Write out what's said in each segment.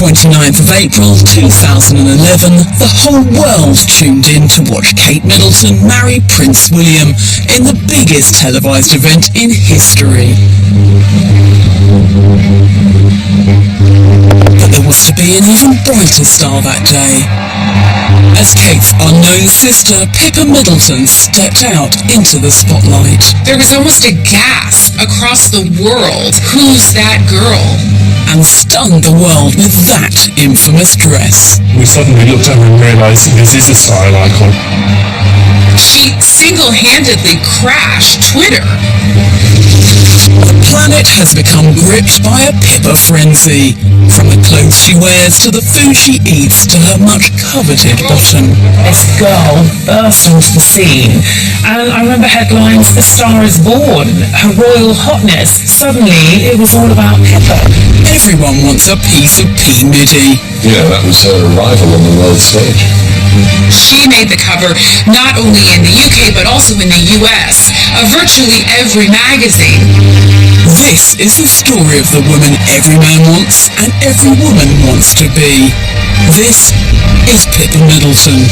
29th of April 2011, the whole world tuned in to watch Kate Middleton marry Prince William in the biggest televised event in history. But there was to be an even brighter star that day, as Kate's unknown sister, Pippa Middleton, stepped out into the spotlight. There was almost a gasp across the world. Who's that girl? And stunned the world with that infamous dress. We suddenly looked at her and realised this is a style icon. She single-handedly crashed Twitter. The planet has become gripped by a Pippa frenzy. From the clothes she wears to the food she eats to her much coveted bottom. This girl burst onto the scene, and I remember headlines, "A star is born," her royal hotness. Suddenly it was all about Pippa. Everyone wants a piece of P-Middy. Yeah, that was her arrival on the world stage. She made the cover not only in the UK but also in the US of virtually every magazine. This is the story of the woman every man wants and every woman wants to be. This is Pippa Middleton.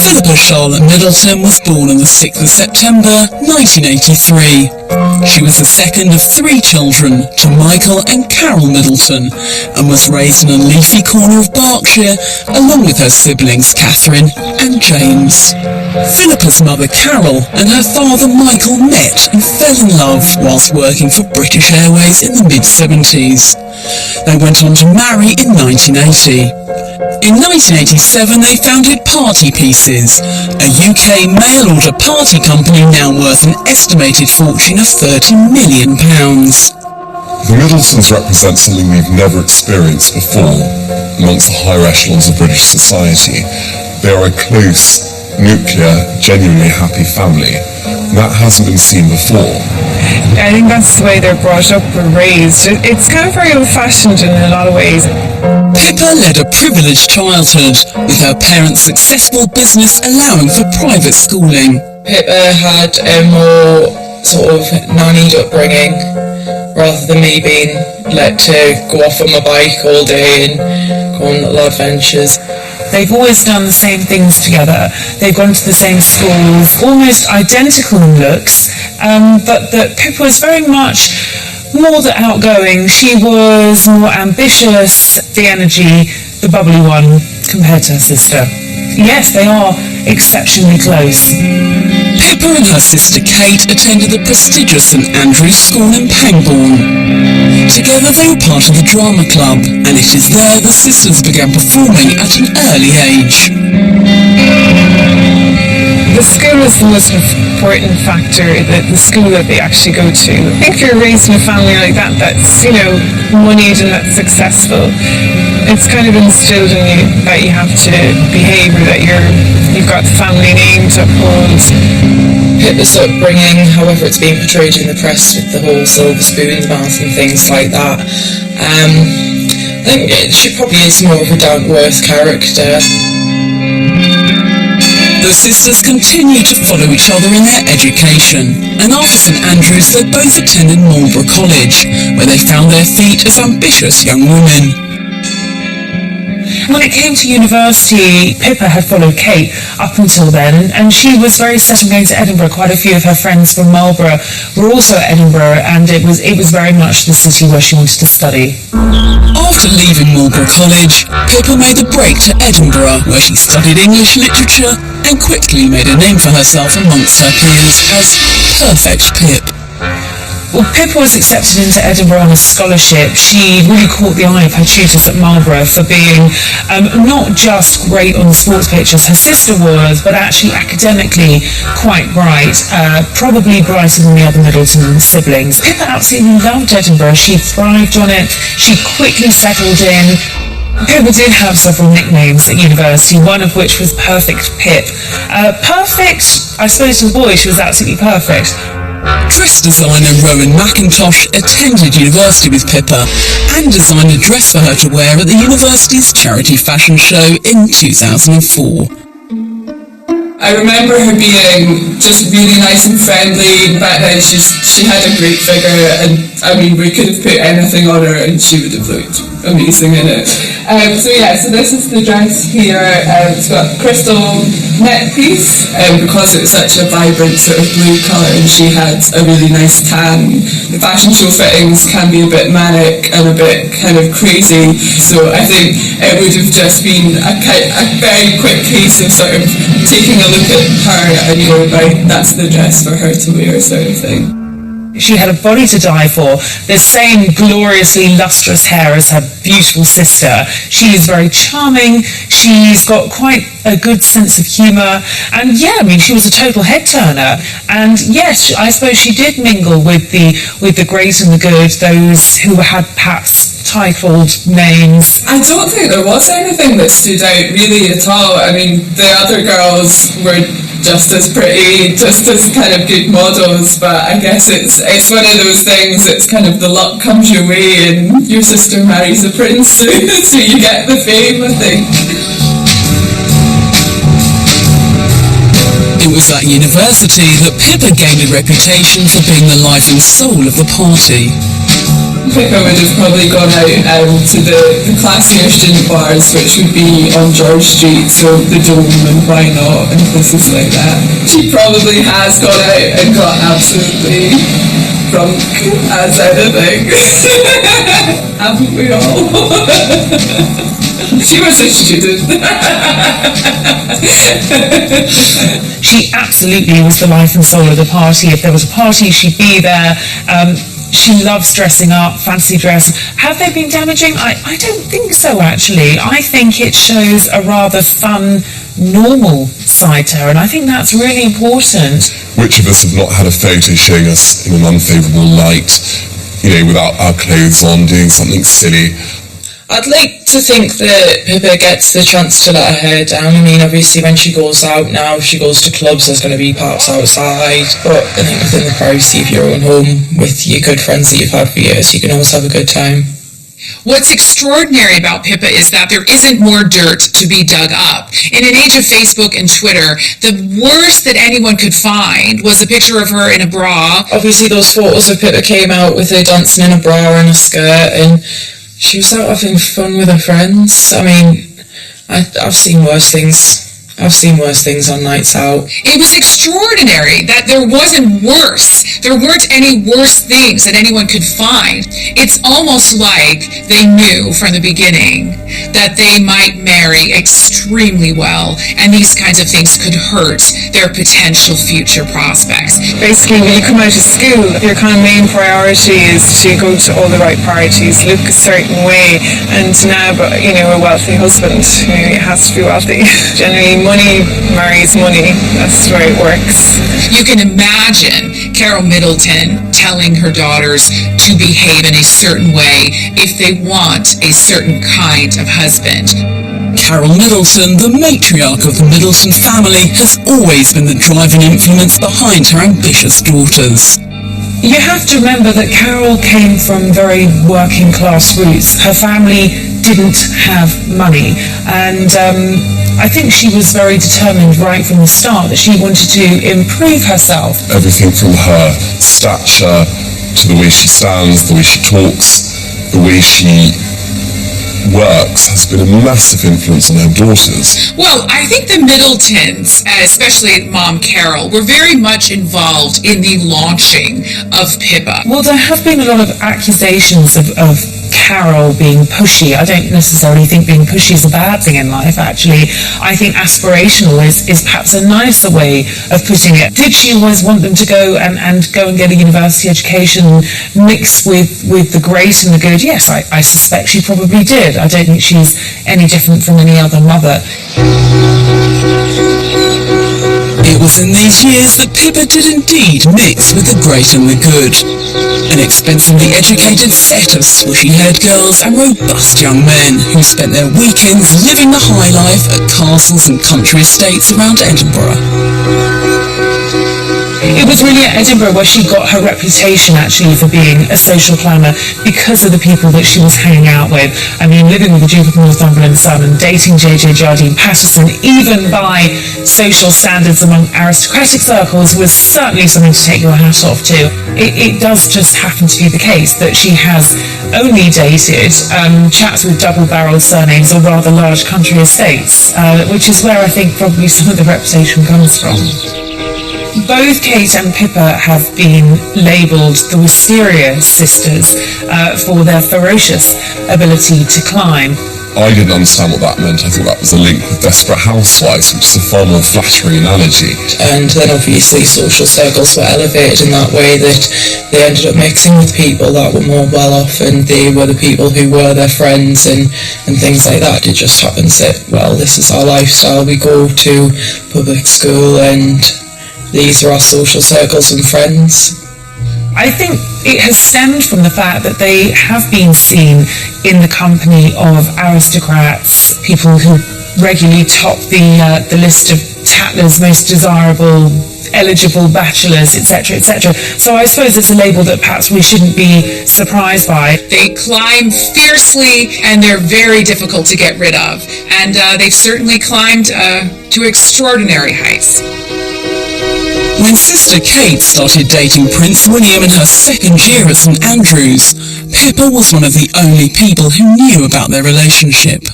Pippa Charlotte Middleton was born on the 6th of September 1983. She was the second of 3 children to Michael and Carol Middleton and was raised in a leafy corner of Berkshire along with her siblings Catherine and James. Philippa's mother Carol and her father Michael met and fell in love whilst working for British Airways in the mid-70s. They went on to marry in 1980. In 1987 they founded Party Pieces, a UK mail-order party company now worth an estimated fortune of £30 million. The Middletons represent something we've never experienced before amongst the higher echelons of British society. They are a close, nuclear, genuinely happy family. That hasn't been seen before. I think that's the way they're brought up or raised. It's kind of very old-fashioned in a lot of ways. Pippa led a privileged childhood, with her parents' successful business allowing for private schooling. Pippa had a more sort of nannied upbringing, rather than me being let to go off on my bike all day and go on little adventures. They've always done the same things together. They've gone to the same schools, almost identical in looks, but that Pippa was very much more the outgoing. She was more ambitious, the energy, the bubbly one compared to her sister. Yes, they are exceptionally close. Pippa and her sister Kate attended the prestigious St Andrew's School in Pangbourne. Together they were part of the drama club, and it is there the sisters began performing at an early age. The school is the most important factor, the school that they actually go to. I think if you're raised in a family like that, that's, moneyed and that's successful, it's kind of instilled in you that you have to behave, or that you've got the family name to uphold. Pippa's upbringing, however it's being portrayed in the press with the whole silver spoon in the mouth and things like that, I think she probably is more of a down-to-earth character. The sisters continued to follow each other in their education, and after St Andrews they both attended Marlborough College, where they found their feet as ambitious young women. When it came to university, Pippa had followed Kate up until then, and she was very set on going to Edinburgh. Quite a few of her friends from Marlborough were also at Edinburgh, and it was very much the city where she wanted to study. After leaving Marlborough College, Pippa made the break to Edinburgh, where she studied English literature and quickly made a name for herself amongst her peers as Perfect Pip. Well, Pippa was accepted into Edinburgh on a scholarship. She really caught the eye of her tutors at Marlborough for being not just great on the sports pitch as her sister was, but actually academically quite bright, probably brighter than the other Middleton siblings. Pippa absolutely loved Edinburgh. She thrived on it. She quickly settled in. Pippa did have several nicknames at university, one of which was Perfect Pip. Perfect, I suppose to the boys, she was absolutely perfect. Dress designer Rowan McIntosh attended university with Pippa and designed a dress for her to wear at the university's charity fashion show in 2004. I remember her being just really nice and friendly. Back then she had a great figure, and I mean we could have put anything on her and she would have looked amazing in it. So this is the dress here. It's got a crystal neck piece, because it was such a vibrant sort of blue colour and she had a really nice tan. The fashion show fittings can be a bit manic and a bit kind of crazy, so I think it would have just been a very quick case of sort of taking a look at her and going, right, that's the dress for her to wear, sort of thing. She had a body to die for, the same gloriously lustrous hair as her beautiful sister. She is very charming, she's got quite a good sense of humour, and yeah, I mean, she was a total head-turner. And yes, I suppose she did mingle with the great and the good, those who had perhaps titled names. I don't think there was anything that stood out really at all. I mean, the other girls were just as pretty, just as kind of good models, but I guess it's one of those things, it's kind of the luck comes your way and your sister marries a prince, so you get the fame, I think. It was at university that Pippa gained a reputation for being the life and soul of the party. Pippa would have probably gone out to the classier student bars, which would be on George Street, so the Dome and Why Not and places like that. She probably has gone out and got absolutely drunk as anything. Haven't we all? She was a student. She absolutely was the life and soul of the party. If there was a party, she'd be there. She loves dressing up, fancy dress. Have they been damaging? I don't think so, actually. I think it shows a rather fun, normal side to her, and I think that's really important. Which of us have not had a photo showing us in an unfavourable light, without our clothes on, doing something silly? I'd like to think that Pippa gets the chance to let her hair down. I mean, obviously when she goes out now, if she goes to clubs, there's going to be parts outside, but I think within the privacy of your own home, with your good friends that you've had for years, you can always have a good time. What's extraordinary about Pippa is that there isn't more dirt to be dug up. In an age of Facebook and Twitter, the worst that anyone could find was a picture of her in a bra. Obviously those photos of Pippa came out with her dancing in a bra and a skirt, and she was out having fun with her friends. I mean, I've seen worse things. I've seen worse things on nights out. It was extraordinary that there wasn't worse. There weren't any worse things that anyone could find. It's almost like they knew from the beginning that they might marry extremely well, and these kinds of things could hurt their potential future prospects. Basically, when you come out of school, your kind of main priority is to go to all the right parties, look a certain way, and now, a wealthy husband who has to be wealthy. Generally, money marries money. That's the way it works. You can imagine Carol Middleton telling her daughters to behave in a certain way if they want a certain kind of husband. Carol Middleton, the matriarch of the Middleton family, has always been the driving influence behind her ambitious daughters. You have to remember that Carol came from very working class roots. Her family didn't have money, and I think she was very determined right from the start that she wanted to improve herself. Everything from her stature to the way she stands, the way she talks, the way she works has been a massive influence on her daughters. Well, I think the Middletons, especially Mom Carol, were very much involved in the launching of Pippa. Well, there have been a lot of accusations of Carol being pushy. I don't necessarily think being pushy is a bad thing in life, actually. I think aspirational is perhaps a nicer way of putting it. Did she always want them to go and get a university education mixed with the great and the good? Yes, I suspect she probably did. I don't think she's any different from any other mother. It was was in these years that Pippa did indeed mix with the great and the good. An expensively educated set of swishy-haired girls and robust young men who spent their weekends living the high life at castles and country estates around Edinburgh. It was really at Edinburgh where she got her reputation actually for being a social climber because of the people that she was hanging out with. I mean, living with the Duke of Northumberland's son and dating J.J. Jardine Patterson, even by social standards among aristocratic circles, was certainly something to take your hat off to. It does just happen to be the case that she has only dated chaps with double-barreled surnames or rather large country estates, which is where I think probably some of the reputation comes from. Both Kate and Pippa have been labelled the Wisteria sisters for their ferocious ability to climb. I didn't understand what that meant. I thought that was a link with Desperate Housewives, which is a far more flattering analogy. And then obviously social circles were elevated in that way that they ended up mixing with people that were more well off, and they were the people who were their friends and things like that. It just happens that, well, this is our lifestyle. We go to public school and these are our social circles and friends. I think it has stemmed from the fact that they have been seen in the company of aristocrats, people who regularly top the list of Tatler's most desirable, eligible bachelors, etc., etc. So I suppose it's a label that perhaps we shouldn't be surprised by. They climb fiercely and they're very difficult to get rid of. And they've certainly climbed to extraordinary heights. When Sister Kate started dating Prince William in her second year at St Andrews, Pippa was one of the only people who knew about their relationship.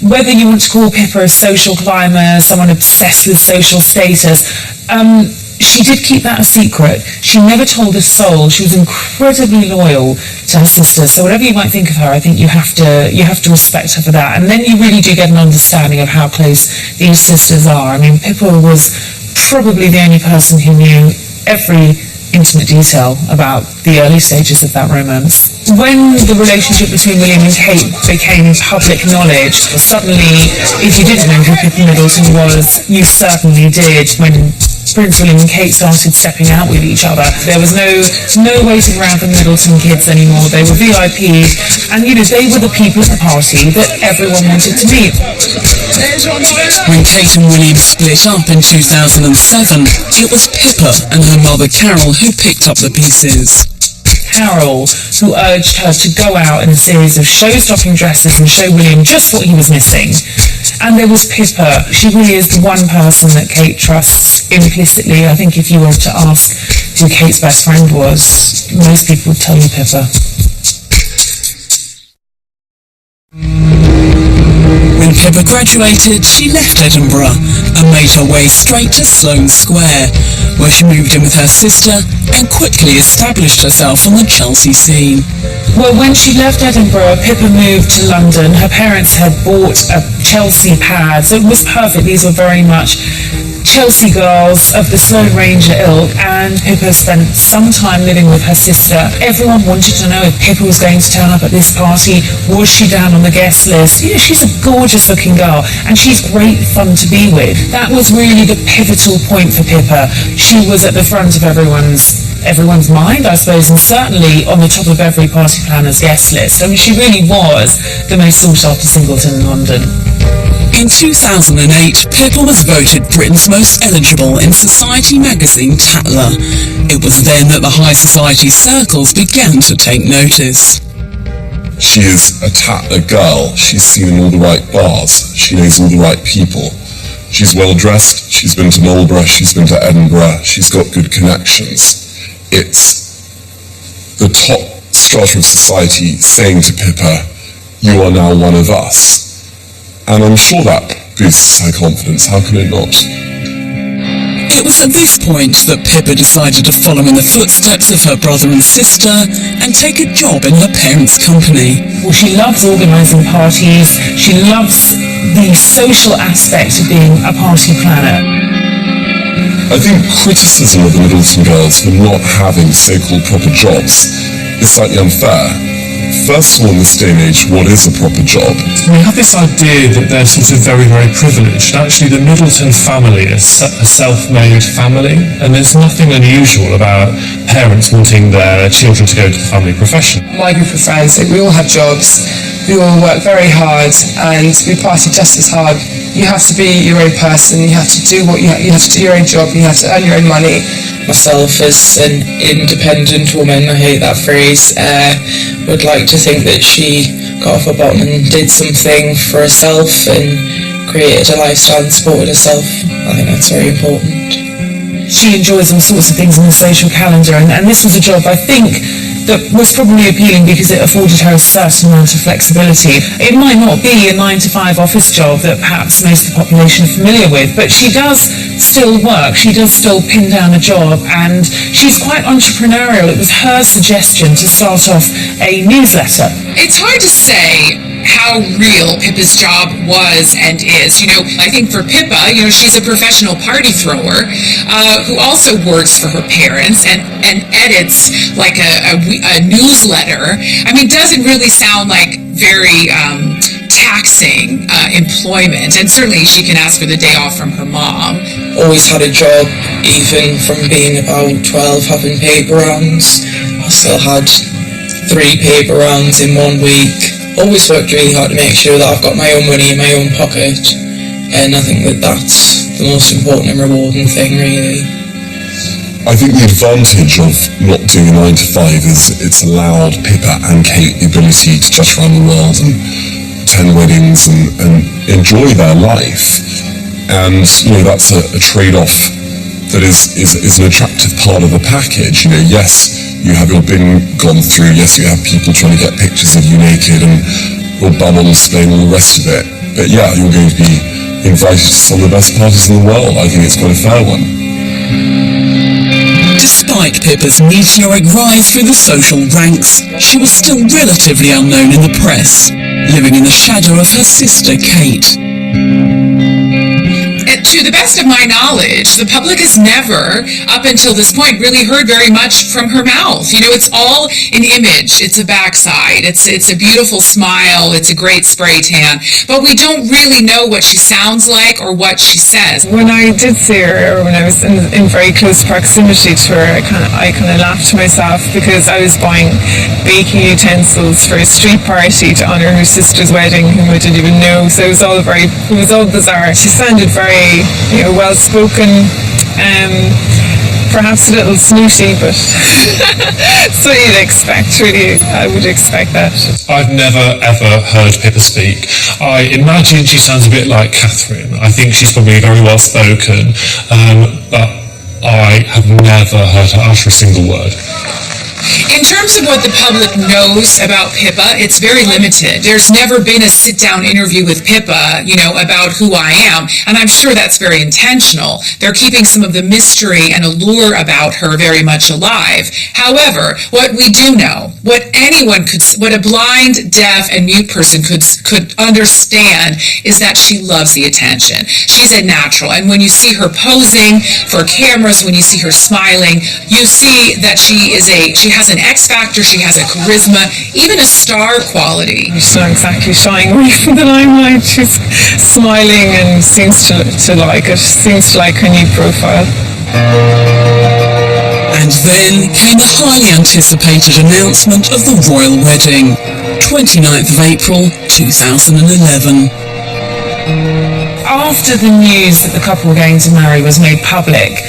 Whether you want to call Pippa a social climber, someone obsessed with social status, she did keep that a secret. She never told a soul. She was incredibly loyal to her sister. So whatever you might think of her, I think you have to respect her for that. And then you really do get an understanding of how close these sisters are. I mean, Pippa was probably the only person who knew every intimate detail about the early stages of that romance. When the relationship between William and Kate became public knowledge, suddenly, if you didn't know who Pippa Middleton was, you certainly did when Prince William and Kate started stepping out with each other. There was no waiting around for the Middleton kids anymore. They were VIPs, and they were the people at the party that everyone wanted to meet. When Kate and William split up in 2007, it was Pippa and her mother Carol who picked up the pieces. Carol, who urged her to go out in a series of show-stopping dresses and show William just what he was missing. And there was Pippa. She really is the one person that Kate trusts implicitly. I think if you were to ask who Kate's best friend was, most people would tell you Pippa. When Pippa graduated, she left Edinburgh and made her way straight to Sloane Square, where she moved in with her sister and quickly established herself on the Chelsea scene. Well, when she left Edinburgh, Pippa moved to London. Her parents had bought a Chelsea pad, so it was perfect. These were very much Chelsea girls of the Sloane Ranger ilk, and Pippa spent some time living with her sister. Everyone wanted to know if Pippa was going to turn up at this party. Was she down on the guest list? She's a gorgeous looking girl, and she's great fun to be with. That was really the pivotal point for Pippa. She was at the front of everyone's mind, I suppose, and certainly on the top of every party planner's guest list. I mean, she really was the most sought-after singleton in London. In 2008, Pippa was voted Britain's most eligible in Society magazine Tatler. It was then that the high society circles began to take notice. She is a Tatler girl. She's seen in all the right bars. She knows all the right people. She's well dressed. She's been to Marlborough. She's been to Edinburgh. She's got good connections. It's the top strata of society saying to Pippa, "You are now one of us." And I'm sure that boosts her confidence. How can it not? It was at this point that Pippa decided to follow in the footsteps of her brother and sister and take a job in her parents' company. Well, she loves organising parties. She loves the social aspect of being a party planner. I think criticism of the Middleton girls for not having so-called proper jobs is slightly unfair. First of all, in this day and age, what is a proper job? We have this idea that they're sort of very, very privileged. Actually, the Middleton family is a self-made family, and there's nothing unusual about parents wanting their children to go to the family profession. My group of friends, we all have jobs, we all work very hard, and we party just as hard. You have to be your own person, you have to do what you have to do your own job, you have to earn your own money. Myself as an independent woman, I hate that phrase, would like to think that she got off her bottom and did something for herself and created a lifestyle and supported herself. I think that's very important. She enjoys all sorts of things on the social calendar, and this was a job, I think, that was probably appealing because it afforded her a certain amount of flexibility. It might not be a 9-to-5 office job that perhaps most of the population are familiar with, but she does still work, she does still pin down a job, and she's quite entrepreneurial. It was her suggestion to start off a newsletter. It's hard to say how real Pippa's job was and is. I think for Pippa, she's a professional party thrower who also works for her parents and edits like a newsletter. I mean, doesn't really sound like very taxing employment, and certainly she can ask for the day off from her mom. Always had a job, even from being about 12, having paper rounds. I still had 3 paper rounds in 1 week. Always worked really hard to make sure that I've got my own money in my own pocket, and I think that that's the most important and rewarding thing, really. I think the advantage of not doing a 9-to-5 is it's allowed Pippa and Kate the ability to judge around the world and attend weddings and enjoy their life. And that's a trade-off that is an attractive part of the package. Yes, you have your bin gone through, yes, you have people trying to get pictures of you naked and your bum on display and all the rest of it. But yeah, you're going to be invited to some of the best parties in the world. I think it's quite a fair one. Despite Pippa's meteoric rise through the social ranks, she was still relatively unknown in the press, living in the shadow of her sister Kate. To the best of my knowledge, the public has never, up until this point, really heard very much from her mouth. It's all an image. It's a backside. It's a beautiful smile. It's a great spray tan. But we don't really know what she sounds like or what she says. When I did see her, or when I was in very close proximity to her, I kind of laughed to myself because I was buying baking utensils for a street party to honour her sister's wedding, whom I didn't even know. So it was all bizarre. She sounded very well-spoken, perhaps a little snooty, but so you'd expect, really. I would expect that. I've never ever heard Pippa speak. I imagine she sounds a bit like Catherine. I think she's probably very well spoken, but I have never heard her utter a single word. In terms of what the public knows about Pippa, it's very limited. There's never been a sit-down interview with Pippa, about who I am, and I'm sure that's very intentional. They're keeping some of the mystery and allure about her very much alive. However, what we do know, what a blind, deaf, and mute person could understand is that she loves the attention. She's a natural, and when you see her posing for cameras, when you see her smiling, you see that she has an X factor, she has a charisma, even a star quality. She's not exactly shying away from the limelight. She's smiling and seems to like it, seems to like her new profile. And then came the highly anticipated announcement of the royal wedding, 29th of April 2011. After the news that the couple were going to marry was made public,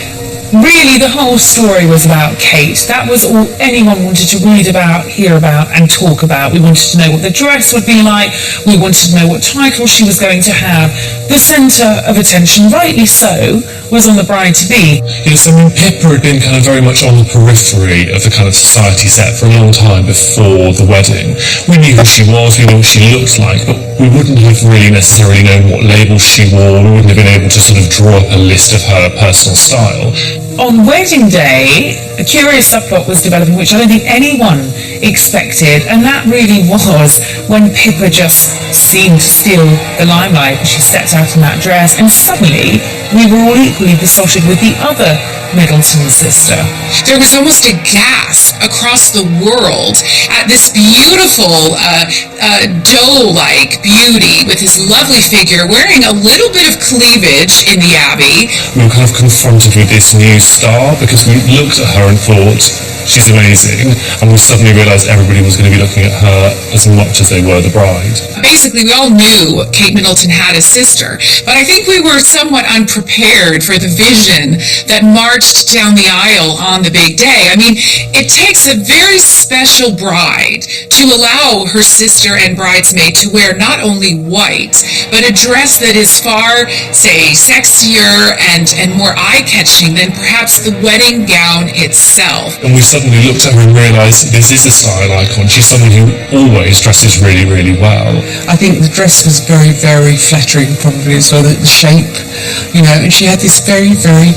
really the whole story was about Kate. That was all anyone wanted to read about, hear about, and talk about. We wanted to know what the dress would be like. We wanted to know what title she was going to have. The centre of attention, rightly so, was on the bride-to-be. Yes, Pippa had been kind of very much on the periphery of the kind of society set for a long time before the wedding. We knew who she was, we knew what she looked like, but we wouldn't have really necessarily known what labels she wore. We wouldn't have been able to sort of draw up a list of her personal style. On wedding day, a curious subplot was developing which I don't think anyone expected, and that really was when Pippa just seemed to steal the limelight. She stepped out in that dress, and suddenly we were all equally besotted with the other Middleton sister. There was almost a gasp across the world at this beautiful, doe-like beauty with his lovely figure wearing a little bit of cleavage in the Abbey. We were kind of confronted with this new star because we looked at her and thought, she's amazing, and we suddenly realised everybody was going to be looking at her as much as they were the bride. Basically, we all knew Kate Middleton had a sister, but I think we were somewhat unprepared for the vision that marched down the aisle on the big day. I mean, it takes a very special bride to allow her sister and bridesmaid to wear not only white, but a dress that is far, say, sexier and more eye-catching than perhaps the wedding gown itself. And we suddenly looked at her and realised this is a style icon. She's someone who always dresses really, really well. I think the dress was very, very flattering probably as well, the shape, and she had this very, very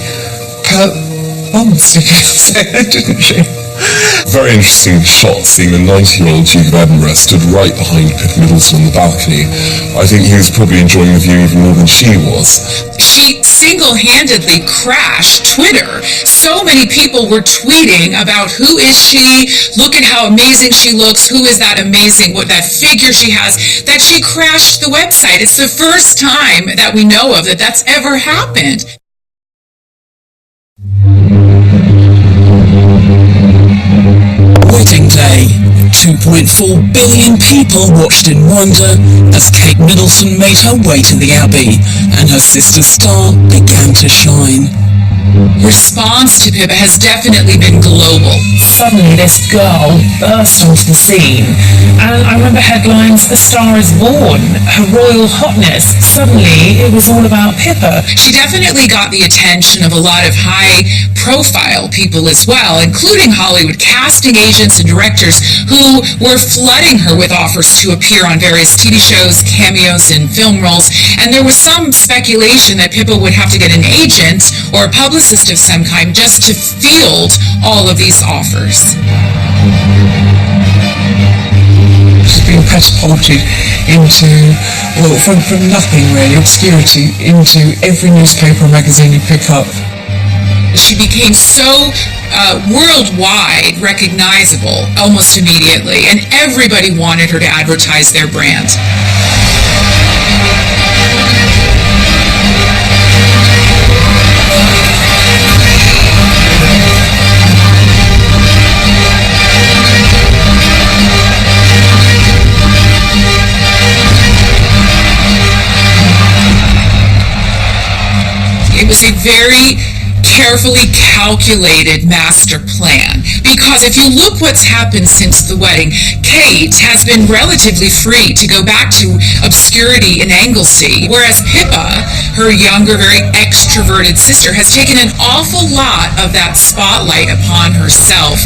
bomb sticking out, didn't she? Very interesting shot seeing the 90-year-old Duke of Edinburgh stood right behind Pippa Middleton on the balcony. I think he was probably enjoying the view even more than she was. She single-handedly crashed Twitter. So many people were tweeting about who is she, look at how amazing she looks, who is that amazing, what that figure she has, that she crashed the website. It's the first time that we know of that that's ever happened. Wedding day. 2.4 billion people watched in wonder as Kate Middleton made her way to the Abbey and her sister's star began to shine. Response to Pippa has definitely been global. Suddenly this girl burst onto the scene, and I remember headlines, "The star is born," her royal hotness. Suddenly it was all about Pippa. She definitely got the attention of a lot of high-profile people as well, including Hollywood casting agents and directors who were flooding her with offers to appear on various TV shows, cameos, and film roles. And there was some speculation that Pippa would have to get an agent or a publicist of some kind just to field all of these offers. She's been catapulted into, from nothing really, obscurity, into every newspaper and magazine you pick up. She became so worldwide recognizable almost immediately, and everybody wanted her to advertise their brand. It was a very carefully calculated master plan, because if you look what's happened since the wedding, Kate has been relatively free to go back to obscurity in Anglesey, whereas Pippa, her younger, very extroverted sister, has taken an awful lot of that spotlight upon herself.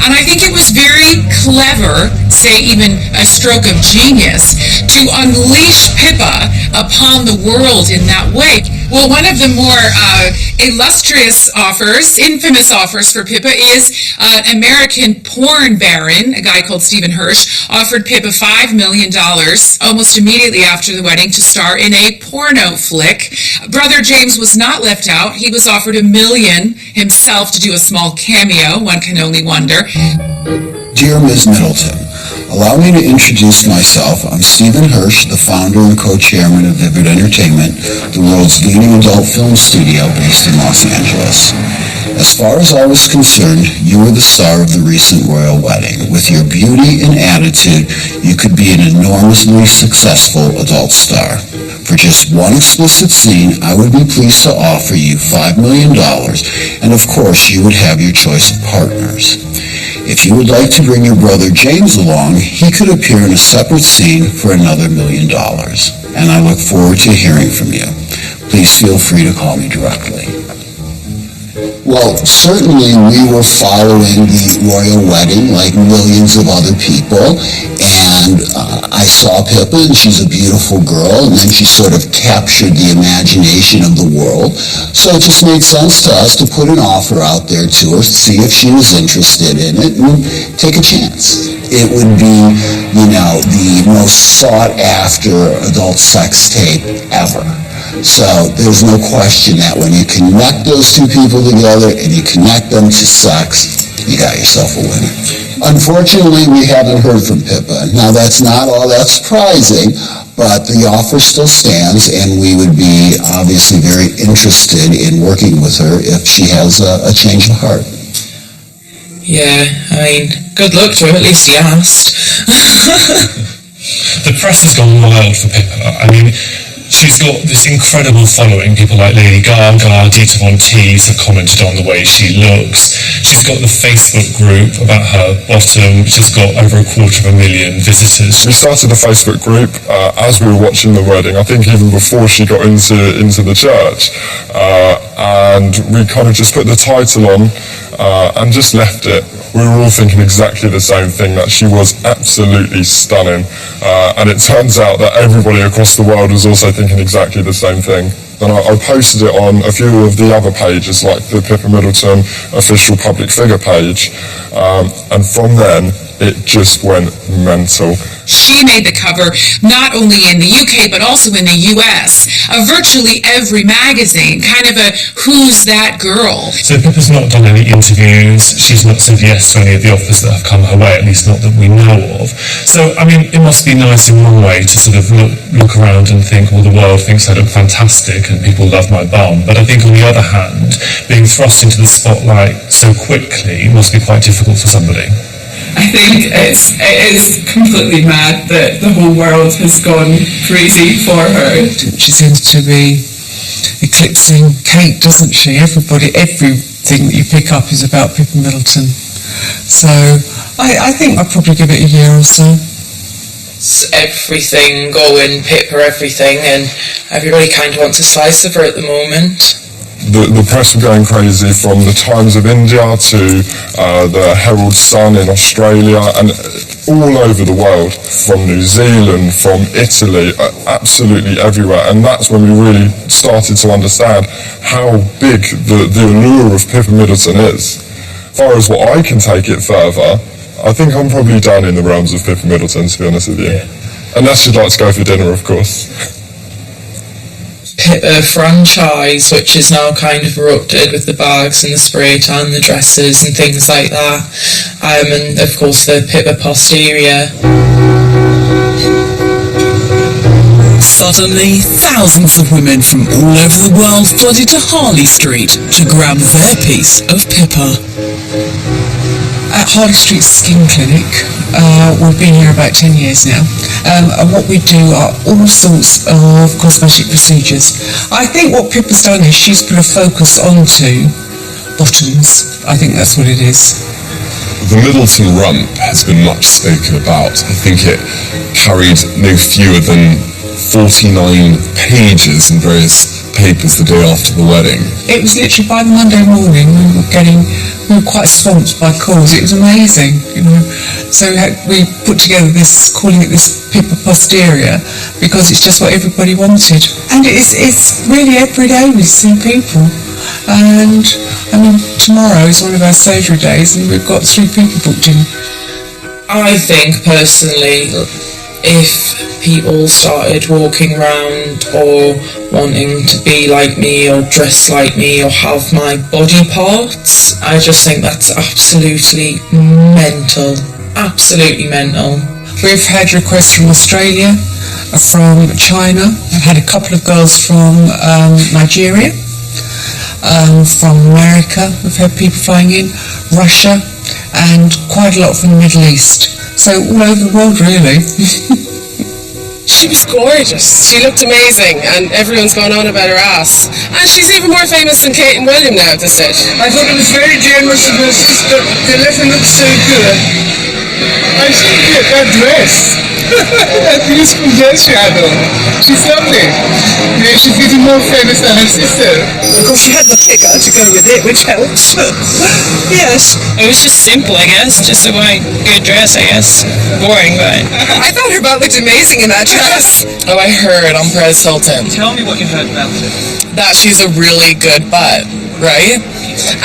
And I think it was very clever, say even a stroke of genius, to unleash Pippa upon the world in that way. Well, one of the more illustrious offers, infamous offers for Pippa is an American porn baron, a guy called Stephen Hirsch, offered Pippa $5 million almost immediately after the wedding to star in a porno flick. Brother James was not left out. He was offered $1 million himself to do a small cameo, one can only wonder. Dear Ms. Middleton, allow me to introduce myself. I'm Stephen Hirsch, the founder and co-chairman of Vivid Entertainment, the world's leading adult film studio based in Los Angeles. As far as I was concerned, you were the star of the recent royal wedding. With your beauty and attitude, you could be an enormously successful adult star. For just one explicit scene, I would be pleased to offer you $5 million, and of course you would have your choice of partners. If you would like to bring your brother James along, he could appear in a separate scene for another $1 million. And I look forward to hearing from you. Please feel free to call me directly. Well, certainly we were following the royal wedding like millions of other people, and I saw Pippa, and she's a beautiful girl, and then she sort of captured the imagination of the world. So it just made sense to us to put an offer out there to her, see if she was interested in it, and take a chance. It would be, the most sought-after adult sex tape ever. So there's no question that when you connect those two people together and you connect them to sex, you got yourself a winner. Unfortunately, we haven't heard from Pippa. Now, that's not all that surprising, but the offer still stands, and we would be obviously very interested in working with her if she has a change of heart. Yeah, I mean, good luck to her, at least he asked. The press has gone wild for Pippa. I mean, she's got this incredible following. People like Lady Gaga, Dita Von Teese have commented on the way she looks. She's got the Facebook group about her bottom, which has got over 250,000 visitors. We started a Facebook group as we were watching the wedding, I think even before she got into the church. And we kind of just put the title on and just left it. We were all thinking exactly the same thing, that she was absolutely stunning. And it turns out that everybody across the world was also thinking exactly the same thing. And I posted it on a few of the other pages, like the Pippa Middleton official public figure page. And from then, it just went mental. She made the cover not only in the UK but also in the US of virtually every magazine, kind of a who's that girl. So Pippa's not done any interviews, she's not said yes to any of the offers that have come her way, at least not that we know of. So, I mean, it must be nice in one way to sort of look around and think, well, the world thinks I look fantastic and people love my bum. But I think on the other hand, being thrust into the spotlight so quickly must be quite difficult for somebody. I think it is completely mad that the whole world has gone crazy for her. She seems to be eclipsing Kate, doesn't she? Everything that you pick up is about Pippa Middleton. So I think I'll probably give it a year or so. It's everything going, Pippa everything, and everybody kind of wants a slice of her at the moment. The press were going crazy, from the Times of India to the Herald Sun in Australia and all over the world, from New Zealand, from Italy, absolutely everywhere. And that's when we really started to understand how big the allure of Pippa Middleton is. As far as what I can take it further, I think I'm probably down in the realms of Pippa Middleton, to be honest with you. Yeah. Unless you'd like to go for dinner, of course. Pippa franchise, which is now kind of erupted with the bags and the spray tan, the dresses and things like that, and of course the Pippa posterior. Suddenly, thousands of women from all over the world flooded to Harley Street to grab their piece of Pippa. At Harley Street Skin Clinic, we've been here about 10 years now, and what we do are all sorts of cosmetic procedures. I think what Pippa's done is she's put a focus onto bottoms. I think that's what it is. The Middleton rump has been much spoken about. I think it carried no fewer than 49 pages in various papers the day after the wedding. It was literally by the Monday morning we were quite swamped by calls. It was amazing, you know. So we put together this, calling it this Pippa posterior, because it's just what everybody wanted. And it's really every day we see people. And I mean, tomorrow is one of our surgery days and we've got 3 people booked in. I think personally, if people started walking around or wanting to be like me or dress like me or have my body parts, I just think that's absolutely mental. Absolutely mental. We've had requests from Australia, from China. I've had a couple of girls from Nigeria, from America. We've had people flying in, Russia, and quite a lot from the Middle East. So all over the world, really. She was gorgeous. She looked amazing, and everyone's gone on about her ass. And she's even more famous than Kate and William now at this stage. I thought it was very generous of her sister to let her look so good. And she did that dress. That beautiful dress she had on. She's lovely. Yeah, she's getting more famous than her sister. Of course, she had the figure to go with it, which helps. Yes. It was just simple, I guess. Just a white, good dress, I guess. Boring, but... I thought her butt looked amazing in that dress. Oh, I heard on Perez Hilton. Tell me what you heard about it. That she's a really good butt, right?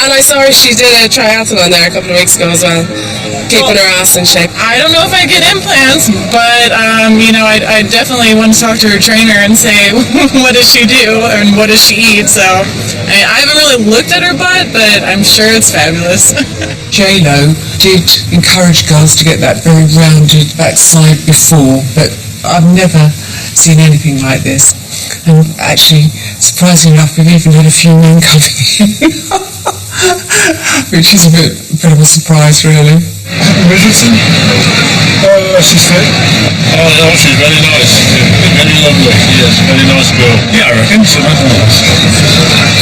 And I saw her, she did a triathlon there a couple of weeks ago as well. keeping her ass in shape? I don't know if I get implants, but I definitely want to talk to her trainer and say, what does she do and what does she eat? So I haven't really looked at her butt, but I'm sure it's fabulous. J-Lo did encourage girls to get that very rounded backside before, but I've never seen anything like this. And actually, surprisingly enough, we've even had a few men coming in, which is a bit of a surprise, really. Middleton? She's fit. Oh, no, she's very nice. Very lovely. Yes, very nice girl. Yeah, I reckon. She's nice.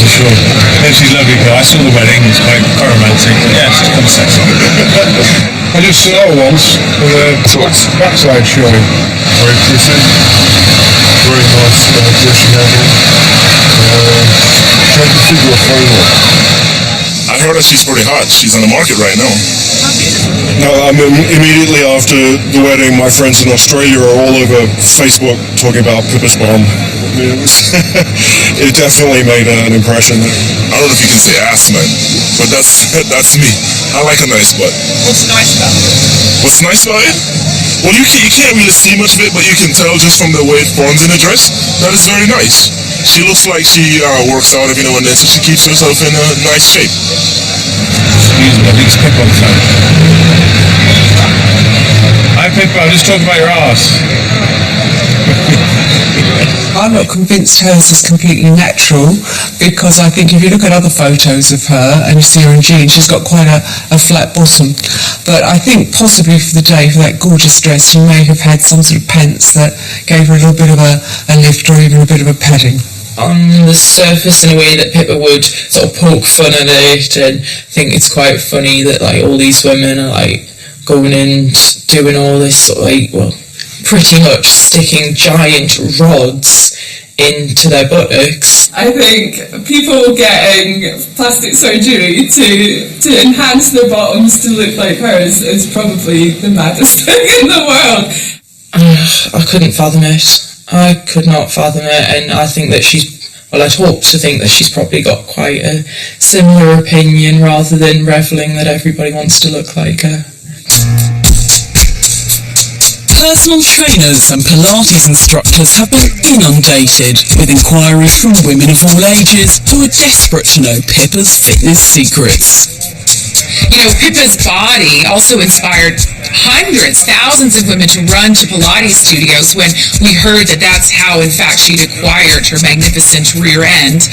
For sure. Yeah, she's a lovely girl. I saw the wedding. It's quite romantic. Yeah, she's kind of sexy. I just saw her once with a backside showing. Very pretty. Very nice dressing gown. Trying to figure a photo. I heard that she's pretty hot. She's on the market right now. No, immediately after the wedding, my friends in Australia are all over Facebook talking about Pippa's bomb. It definitely made an impression. I don't know if you can say ass, man, but that's me. I like a nice butt. What's nice about it? What's nice about it? Well, you can't really see much of it, but you can tell just from the way it forms in the dress that it's very nice. She looks like she works out every now and then, so she keeps herself in a nice shape. Excuse me, I think it's Pippa on the phone. Hi Pippa, I'm just talking about your arse. I'm not convinced hers is completely natural, because I think if you look at other photos of her and you see her in jeans, she's got quite a flat bottom. But I think possibly for the day, for that gorgeous dress, she may have had some sort of pants that gave her a little bit of a lift or even a bit of a padding. On the surface, in a way that Pippa would sort of poke fun at it and think it's quite funny that like all these women are like going in doing all this sort of like, well, pretty much sticking giant rods into their buttocks. I think people getting plastic surgery to enhance their bottoms to look like hers is probably the maddest thing in the world. I couldn't fathom it. I could not fathom it, and I think that I'd hope to think that she's probably got quite a similar opinion rather than revelling that everybody wants to look like her. Personal trainers and Pilates instructors have been inundated with inquiries from women of all ages who are desperate to know Pippa's fitness secrets. Pippa's body also inspired hundreds, thousands of women to run to Pilates studios when we heard that that's how, in fact, she'd acquired her magnificent rear end.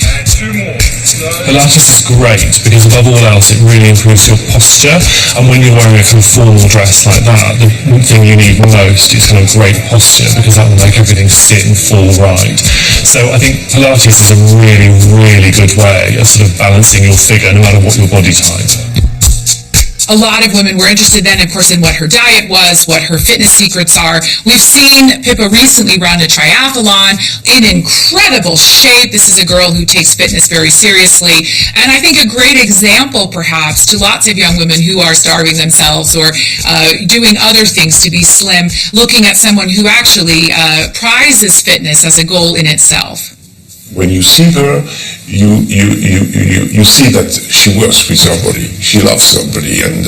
Pilates is great because above all else it really improves your posture, and when you're wearing a kind of formal dress like that, the thing you need most is kind of great posture, because that will make everything sit and fall right. So I think Pilates is a really, really good way of sort of balancing your figure no matter what your body type. A lot of women were interested then, of course, in what her diet was, what her fitness secrets are. We've seen Pippa recently run a triathlon in incredible shape. This is a girl who takes fitness very seriously. And I think a great example, perhaps, to lots of young women who are starving themselves or doing other things to be slim, looking at someone who actually prizes fitness as a goal in itself. When you see her, you see that she works with her body. She loves her body, and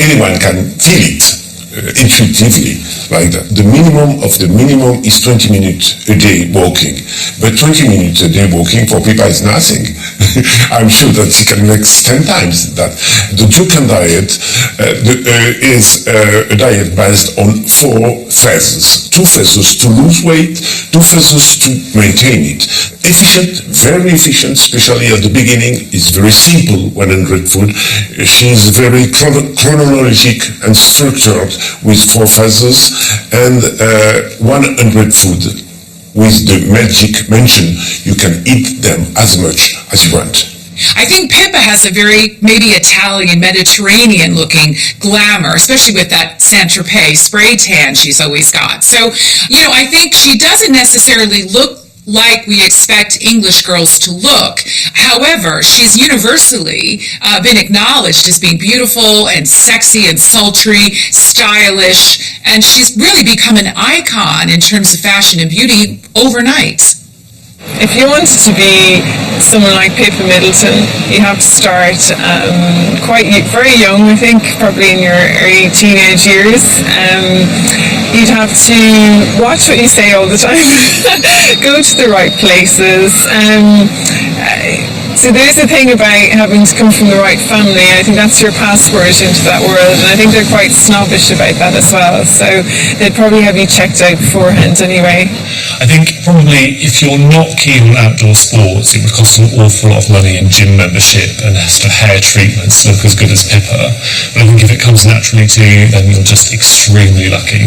anyone can feel it intuitively like that. The minimum of the minimum is 20 minutes a day walking, but 20 minutes a day walking for people is nothing. I'm sure that she can make 10 times that. The Dukan diet is a diet based on 4 phases. 2 phases to lose weight, 2 phases to maintain it. Efficient, very efficient, especially at the beginning. It's very simple 100 food. She's very chronologic and structured with 4 phases and 100 food. With the magic mention, you can eat them as much as you want. I think Pippa has a very maybe Italian, Mediterranean looking glamour, especially with that Saint-Tropez spray tan she's always got. So, I think she doesn't necessarily look like we expect English girls to look. However, she's universally been acknowledged as being beautiful and sexy and sultry, stylish, and she's really become an icon in terms of fashion and beauty overnight. If you wanted to be someone like Pippa Middleton, you have to start very young, I think, probably in your early teenage years. You'd have to watch what you say all the time, go to the right places. So there's the thing about having to come from the right family. I think that's your passport into that world, and I think they're quite snobbish about that as well. So they'd probably have you checked out beforehand anyway. I think probably if you're not keen on outdoor sports, it would cost an awful lot of money in gym membership and sort of hair treatments to look as good as Pippa. But I think if it comes naturally to you, then you're just extremely lucky.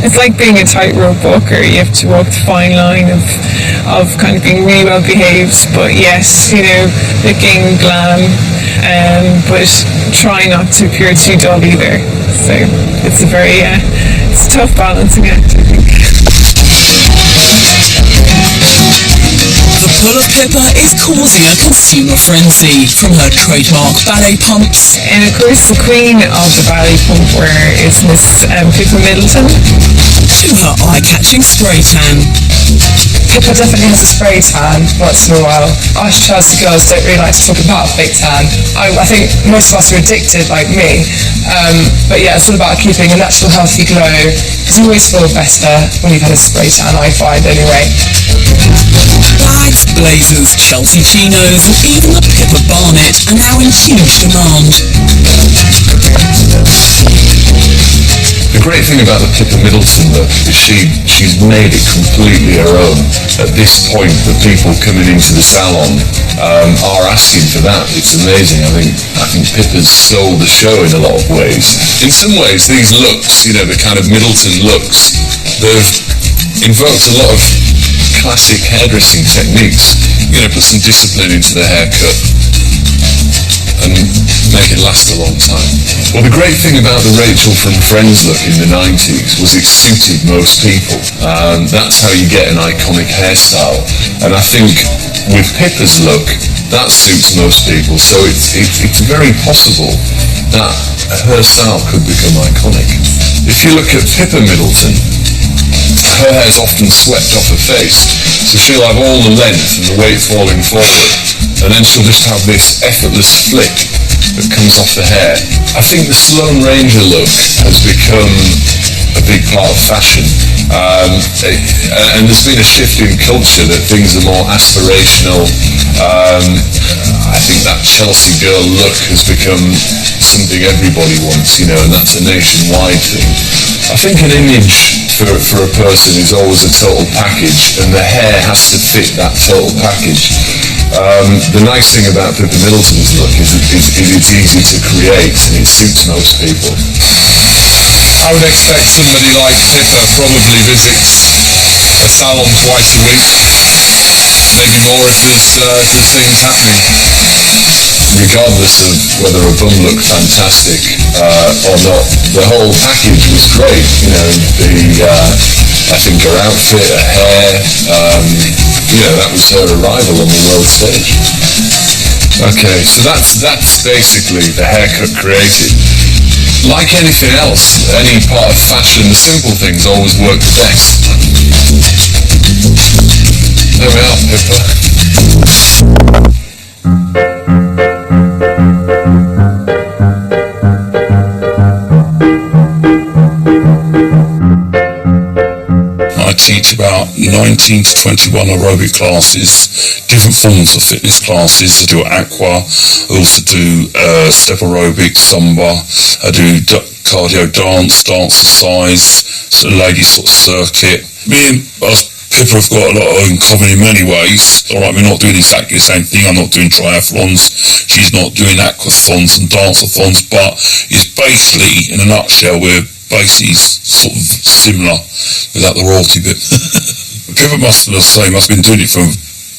It's like being a tightrope walker. You have to walk the fine line of kind of being really well behaved, but yes, looking glam, but try not to appear too dull either. So it's it's a tough balancing act, I think. The pull of Pippa is causing a consumer frenzy, from her trademark ballet pumps. And of course the queen of the ballet pump wear is Miss Pippa Middleton. To her eye-catching spray tan. Pippa definitely has a spray tan once in a while. Us Chelsea girls don't really like to talk about a fake tan. I think most of us are addicted, like me. But yeah, it's all about keeping a natural, healthy glow. Because you always feel better when you've had a spray tan, I find anyway. Bags, blazers, Chelsea chinos, and even the Pippa Barnet are now in huge demand. The great thing about the Pippa Middleton look is she's made it completely her own. At this point, the people coming into the salon are asking for that. It's amazing. I think Pippa's sold the show in a lot of ways. In some ways, these looks, the kind of Middleton looks, they've invoked a lot of classic hairdressing techniques. Put some discipline into the haircut and make it last a long time. Well, the great thing about the Rachel from Friends look in the 90s was it suited most people. That's how you get an iconic hairstyle. And I think with Pippa's look, that suits most people. So it's very possible that her style could become iconic. If you look at Pippa Middleton, her hair's often swept off her face, so she'll have all the length and the weight falling forward, and then she'll just have this effortless flick that comes off the hair. I think the Sloane Ranger look has become a big part of fashion, and there's been a shift in culture that things are more aspirational. I think that Chelsea girl look has become something everybody wants, and that's a nationwide thing. I think an image for a person is always a total package, and the hair has to fit that total package. The nice thing about Pippa Middleton's look is it's easy to create, and it suits most people. I would expect somebody like Pippa probably visits a salon twice a week, maybe more if there's things happening. Regardless of whether a bum looked fantastic or not, the whole package was great. I think her outfit, her hair, that was her arrival on the world stage. Okay, so that's basically the haircut created. Like anything else, any part of fashion, the simple things always work the best. There we are, Pippa. I teach about 19 to 21 aerobic classes, different forms of fitness classes. I do aqua, I also do step aerobics, zumba, I do cardio dance exercise, so ladies sort of circuit. Me and Pippa have got a lot in common in many ways. Alright, we're not doing exactly the same thing. I'm not doing triathlons, she's not doing aquathons and dance-a-thons, but it's basically, in a nutshell, we're basically sort of similar without the royalty bit. Pippa must have been doing it from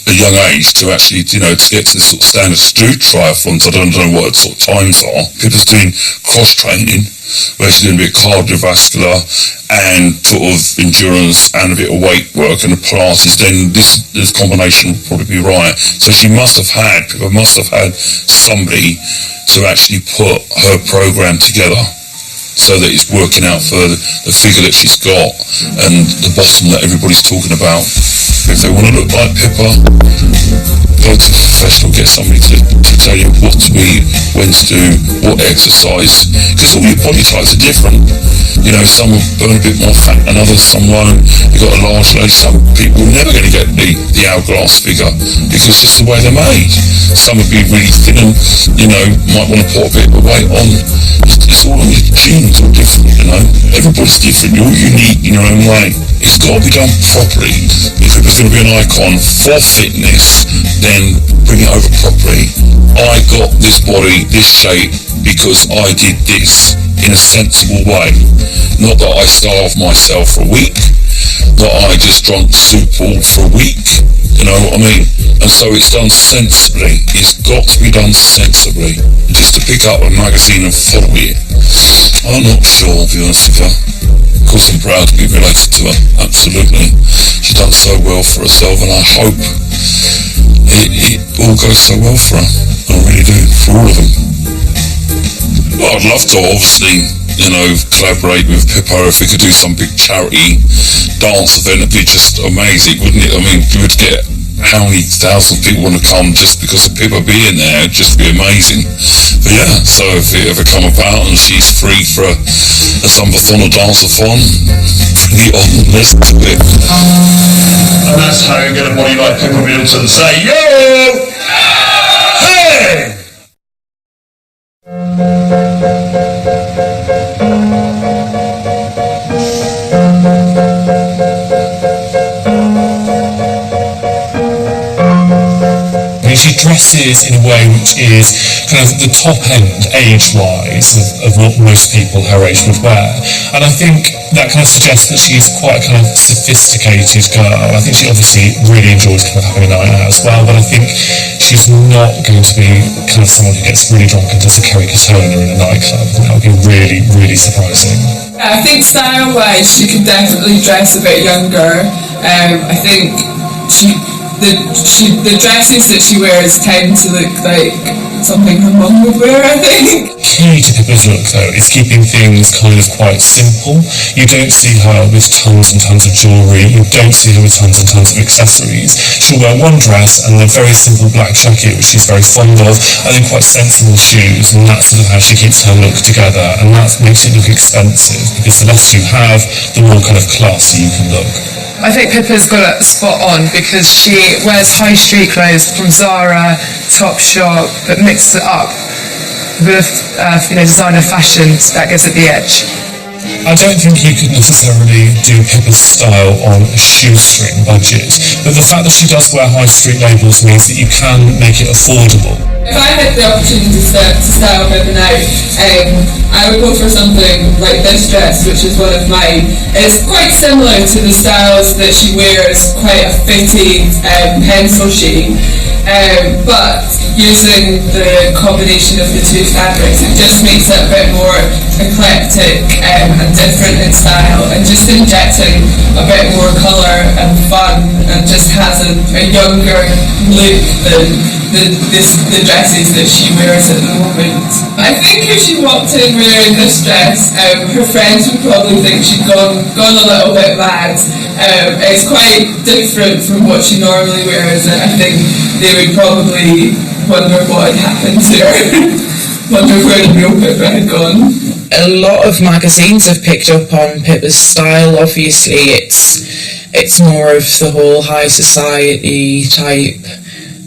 a young age to actually, to get to the sort of standards to do triathlons. I don't know what sort of times are. Pippa's doing cross training, where she's doing a bit of cardiovascular and sort of endurance and a bit of weight work and the Pilates. Then this combination will probably be right. So Pippa must have had somebody to actually put her program together, so that it's working out for the figure that she's got and the bottom that everybody's talking about. If they want to look like Pippa, go to a professional, get somebody to tell you what to eat, when to do, what exercise, because all your body types are different. You know, some will burn a bit more fat than others, some won't. You've got a large leg, some people are never going to get the hourglass figure because it's just the way they're made. Some would be really thin and, you know, might want to put a bit of weight on. It's all on your genes, all different, you know. Everybody's different, you're all unique in your own way. It's got to be done properly. If it was going to be an icon for fitness, then bring it over properly. I got this body, this shape, because I did this in a sensible way. Not that I starved myself for a week, not I just drunk soup all for a week, you know what I mean? And so it's done sensibly. It's got to be done sensibly. Just to pick up a magazine and follow it, I'm not sure, to be honest with you. Of course I'm proud to be related to her, absolutely. She's done so well for herself, and I hope it all goes so well for her. I really do, for all of them. Well, I'd love to, obviously, you know, collaborate with Pippa. If we could do some big charity dance event, it'd be just amazing, wouldn't it? I mean, we would get how many thousand people want to come just because of Pippa being there. It'd just be amazing. But yeah, so if it ever come about and she's free for a Zumbathon or dance-a-thon, bring it on, let's do it. And that's how you get a body like Pippa Middleton. Say, yo! Hey! She dresses in a way which is kind of the top end, age-wise, of what most people her age would wear. And I think that kind of suggests that she's quite a kind of sophisticated girl. I think she obviously really enjoys kind of having a night out as well, but I think she's not going to be kind of someone who gets really drunk and does a Kerry Katona in a nightclub. I think that would be really, really surprising. I think style-wise, she could definitely dress a bit younger. I think the dresses that she wears tend to look like something her mum would wear, I think. Key to Pippa's look, though, is keeping things kind of quite simple. You don't see her with tons and tons of jewellery. You don't see her with tons and tons of accessories. She'll wear one dress and a very simple black jacket, which she's very fond of, and then quite sensible shoes, and that's sort of how she keeps her look together, and that makes it look expensive, because the less you have, the more kind of classy you can look. I think Pippa's got it spot on because she wears high street clothes from Zara, Topshop, but mixes it up with designer fashion that gives it the edge. I don't think you could necessarily do Pippa's style on a shoestring budget, but the fact that she does wear high street labels means that you can make it affordable. If I had the opportunity to style Pippa now, I would go for something like this dress, which is one of mine. It's quite similar to the styles that she wears, quite a fitted pencil shade, but using the combination of the two fabrics, it just makes it a bit more eclectic and different in style, and just injecting a bit more colour and fun, and just has a younger look than the dresses that she wears at the moment. I think if she walked in wearing this dress, her friends would probably think she'd gone a little bit mad. It's quite different from what she normally wears, and I think they would probably wonder what had happened to her. Wonder where the real Pippa had gone. A lot of magazines have picked up on Pippa's style. Obviously it's more of the whole high society type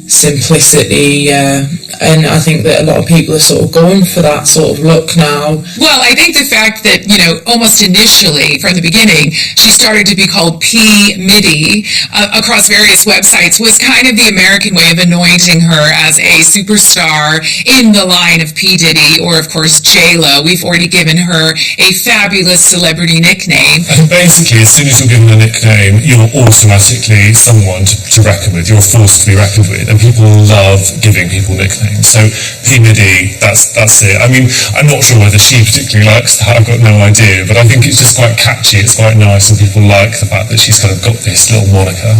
simplicity, and I think that a lot of people are sort of going for that sort of look now. Well, I think the fact that, almost initially from the beginning, she started to be called P. Middy across various websites was kind of the American way of anointing her as a superstar in the line of P. Diddy or, of course, J-Lo. We've already given her a fabulous celebrity nickname. And basically, as soon as you're given a nickname, you're automatically someone to reckon with. You're a force to be reckoned with. And people love giving people nicknames. nickname. So P-Middy, that's it. I mean, I'm not sure whether she particularly likes that, I've got no idea, but I think it's just quite catchy, it's quite nice, and people like the fact that she's kind of got this little moniker.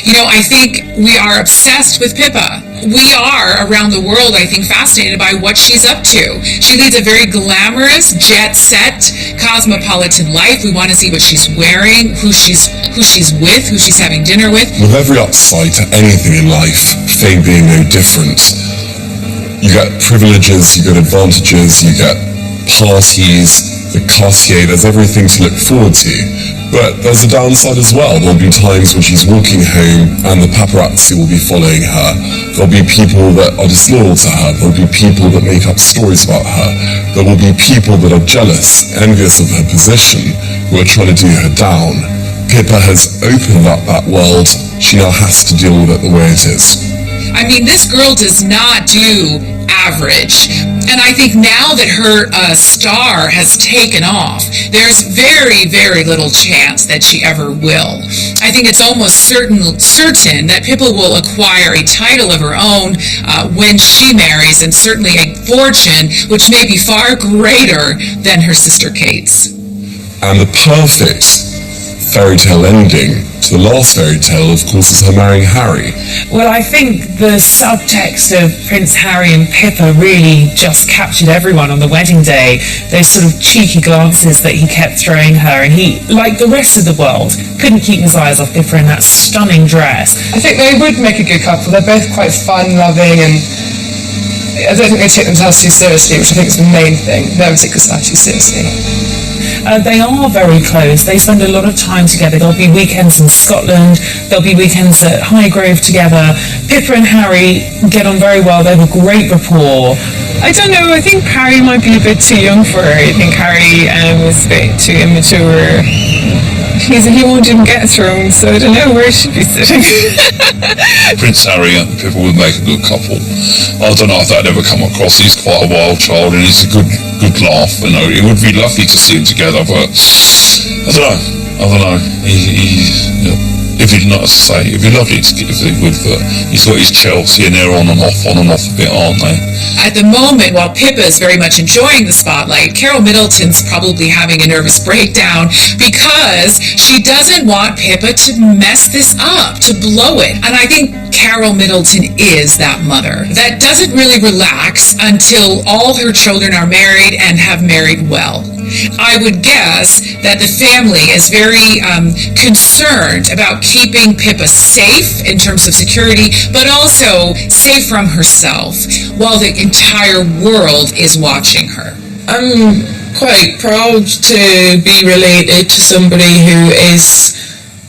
You know, I think we are obsessed with Pippa. We are, around the world, I think, fascinated by what she's up to. She leads a very glamorous, jet-set, cosmopolitan life. We want to see what she's wearing, who she's with, who she's having dinner with. With every upside to anything in life, fame being no different, you get privileges, you get advantages, you get parties, the Cartier, there's everything to look forward to. But there's a downside as well. There'll be times when she's walking home and the paparazzi will be following her. There'll be people that are disloyal to her. There'll be people that make up stories about her. There will be people that are jealous, envious of her position, who are trying to do her down. Pippa has opened up that world. She now has to deal with it the way it is. I mean, this girl does not do average. And I think now that her star has taken off, there's very, very little chance that she ever will. I think it's almost certain that Pippa will acquire a title of her own when she marries, and certainly a fortune which may be far greater than her sister Kate's. And the perfect fairy tale ending to the last fairy tale, of course, is her marrying Harry. Well, I think the subtext of Prince Harry and Pippa really just captured everyone on the wedding day. Those sort of cheeky glances that he kept throwing her, and he, like the rest of the world, couldn't keep his eyes off Pippa in that stunning dress. I think they would make a good couple. They're both quite fun, loving, and I don't think they take themselves too seriously, which I think is the main thing. They don't take themselves too seriously. They are very close. They spend a lot of time together. There'll be weekends in Scotland. There'll be weekends at Highgrove together. Pippa and Harry get on very well. They have a great rapport. I don't know, I think Harry might be a bit too young for her. I think Harry is a bit too immature. He won't even get a throne, so I don't know where she'd be sitting. Prince Harry and Pippa would make a good couple. I don't know if that'd ever come across. He's quite a wild child and he's a good laugh. You know, it would be lovely to see him together, but I don't know. If he'd not, as I say, it'd be lovely if they would, but he's got his Chelsea and they're on and off a bit, aren't they? At the moment, while Pippa is very much enjoying the spotlight, Carol Middleton's probably having a nervous breakdown because she doesn't want Pippa to mess this up, to blow it. And I think Carol Middleton is that mother that doesn't really relax until all her children are married and have married well. I would guess that the family is very concerned about keeping Pippa safe in terms of security, but also safe from herself while the entire world is watching her. I'm quite proud to be related to somebody who is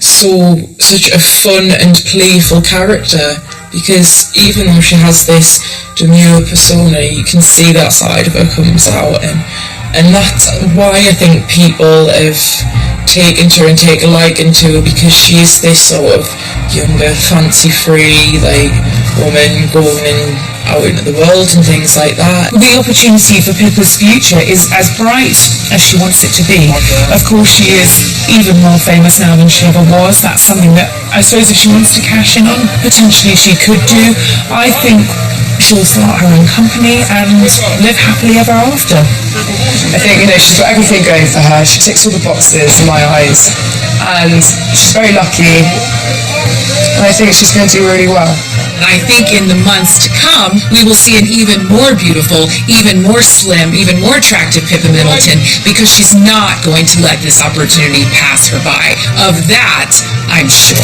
such a fun and playful character, because even though she has this demure persona, you can see that side of her comes out, and that's why I think people have taken to her and take a liking to her, because she is this sort of younger, fancy-free, like, woman going out into the world and things like that. The opportunity for Pippa's future is as bright as she wants it to be. Of course, she is even more famous now than she ever was. That's something that I suppose if she wants to cash in on, potentially she could do. I think she'll start her own company and live happily ever after. I think, she's got everything going for her. She ticks all the boxes in my eyes, and she's very lucky, and I think she's going to do really well. And I think in the months to come, we will see an even more beautiful, even more slim, even more attractive Pippa Middleton, because she's not going to let this opportunity pass her by. Of that, I'm sure.